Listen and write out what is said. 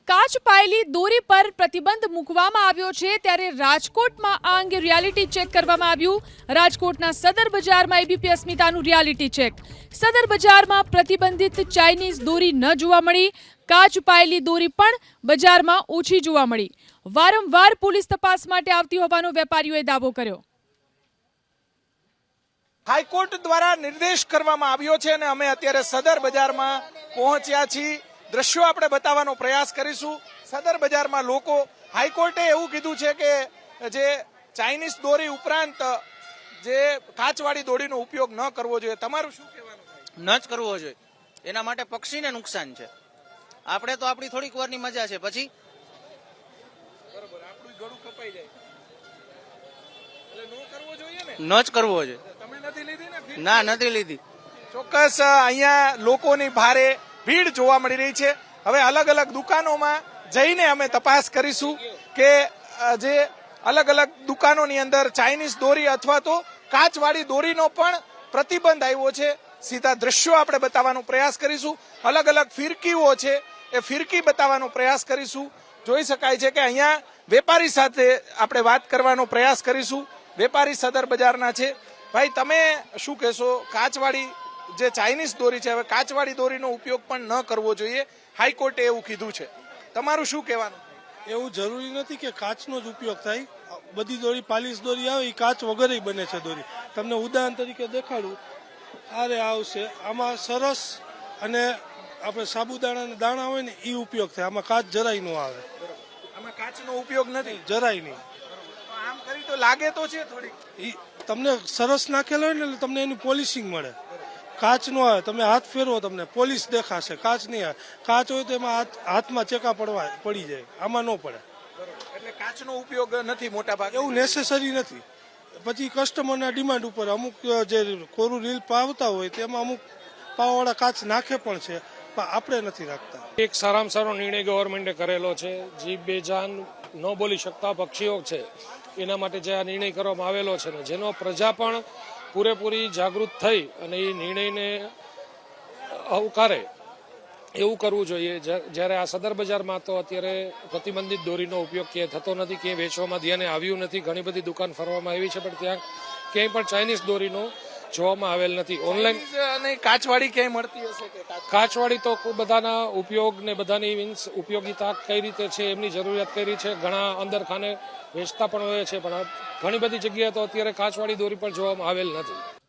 કાચ પાયેલી દોરી પર પ્રતિબંધ મૂકવામાં આવ્યો છે ત્યારે રાજકોટમાં આ અંગે રિયાલિટી ચેક કરવામાં આવ્યું। રાજકોટના સદર બજારમાં એબીપી અસ્મિતાનું રિયાલિટી ચેક। સદર બજારમાં પ્રતિબંધિત ચાઇનીઝ દોરી ન જોવા મળી। કાચ પાયેલી દોરી પણ બજારમાં ઓછી જોવા મળી। વારંવાર પોલીસ તપાસ માટે આવતી હોવાનો વેપારીઓએ દાવો કર્યો। હાઈકોર્ટ દ્વારા નિર્દેશ કરવામાં આવ્યો છે અને અમે અત્યારે સદર બજારમાં પહોંચ્યા છીએ। દ્રશ્યો આપણે બતાવવાનો પ્રયાસ કરીશું। સદર બજારમાં લોકો હાઈકોર્ટે એવું કીધું છે કે જે ચાઇનીઝ દોરી ઉપરાંત જે કાચવાળી દોરીનો ઉપયોગ ન કરવો જોઈએ। તમારું શું કહેવાનું? ન જ કરવો જોઈએ। એના માટે પક્ષીને નુકસાન છે। આપણે તો આપણી થોડીક વારની મજા છે, પછી બરોબર આપણું ગળું કપાઈ જાય એટલે ન કરવો જોઈએ ને? ન જ કરવો જોઈએ। તમે નથી લીધી ને? ના, નથી લીધી। ચોક્કસ અહીંયા લોકોની ભારે ભીડ જોવા મળી રહી છે। હવે અલગ અલગ દુકાનોમાં જઈને અમે તપાસ કરીશું કે જે અલગ અલગ દુકાનોની અંદર ચાઇનીઝ દોરી અથવા તો કાચવાળી દોરીનો પણ પ્રતિબંધ આવ્યો છે। સીધા દ્રશ્યો આપણે બતાવવાનો પ્રયાસ કરીશું। અલગ અલગ ફિરકીઓ છે એ ફિરકી બતાવવાનો પ્રયાસ કરીશું। જોઈ શકાય છે કે અહીંયા વેપારી સાથે આપણે વાત કરવાનો પ્રયાસ કરીશું। વેપારી સદર બજારના છે। ભાઈ, તમે શું કહેશો? કાચવાળી જે ચાઇનીઝ દોરી છે, હવે કાચવાળી દોરીનો ઉપયોગ પણ ન કરવો જોઈએ, હાઈકોર્ટે એવું કીધું છે। તમારું શું કહેવાનું? એવું જરૂરી નથી કે કાચનો જ ઉપયોગ થાય। બધી દોરી પાલિશ દોરી આવે એ કાચ વગર બને છે દોરી। તમને ઉદાહરણ તરીકે દેખાડું, આરે આવશે, આમાં સરસ અને આપણે સાબુદાણાના દાણા હોય ને એ ઉપયોગ થાય। આમાં કાચ જરાય ન આવે, આમાં કાચનો ઉપયોગ નથી, જરાય નહીં। આમ કરી તો લાગે તો છે થોડીક, એ તમને સરસ નાખેલો હોય ને એટલે તમને એની પોલિશિંગ મળે। કાચ નો આવે, તમે હાથ ફેરવો તમને પોલિશ દેખાશે, કાચ નહીં આવે। કાચ હોય તો એમાં હાથમાં ચેકા પડી જાય, આમાં ન પડે। એટલે કાચનો ઉપયોગ નથી મોટા ભાગે, એવું નેસેસરી નથી। પછી કસ્ટમરના ડિમાન્ડ ઉપર અમુક જે કોરું રીલ પાવતા હોય તેમાં અમુક પાવાવાળા કાચ નાખે પણ છે, પણ આપણે નથી રાખતા। એક સારામાં સારો નિર્ણય ગવર્મેન્ટે કરેલો છે। જીવ બેજાન ન બોલી શકતા પક્ષીઓ છે એના માટે જે આ નિર્ણય કરવામાં આવેલો છે ને જેનો પ્રજા પણ પૂરેપૂરી જાગૃત થઈ અને એ નિર્ણયને આવકારે એવું કરવું જોઈએ। જ્યારે આ સદર બજારમાં તો અત્યારે પ્રતિબંધિત દોરીનો ઉપયોગ ક્યાંય થતો નથી, ક્યાંય વેચવામાં ધ્યાને આવ્યું નથી। ઘણી બધી દુકાન ફરવામાં આવી છે પણ ત્યાં ક્યાંય પણ ચાઇનીઝ દોરીનો જોવામાં આવેલ નથી। ઓનલાઈન અને કાચવાળી ક્યાંય મળતી હશે કે કાચવાળી તો બધાના ઉપયોગ ને બધાની મીન્સ ઉપયોગિતા કઈ રીતે છે, એમની જરૂરિયાત કઈ રીતે છે, ઘણા અંદર ખાને વેચતા પણ હોય છે, પણ ઘણી બધી જગ્યાએ તો અત્યારે કાચવાળી દોરી પણ જોવામાં આવેલ નથી।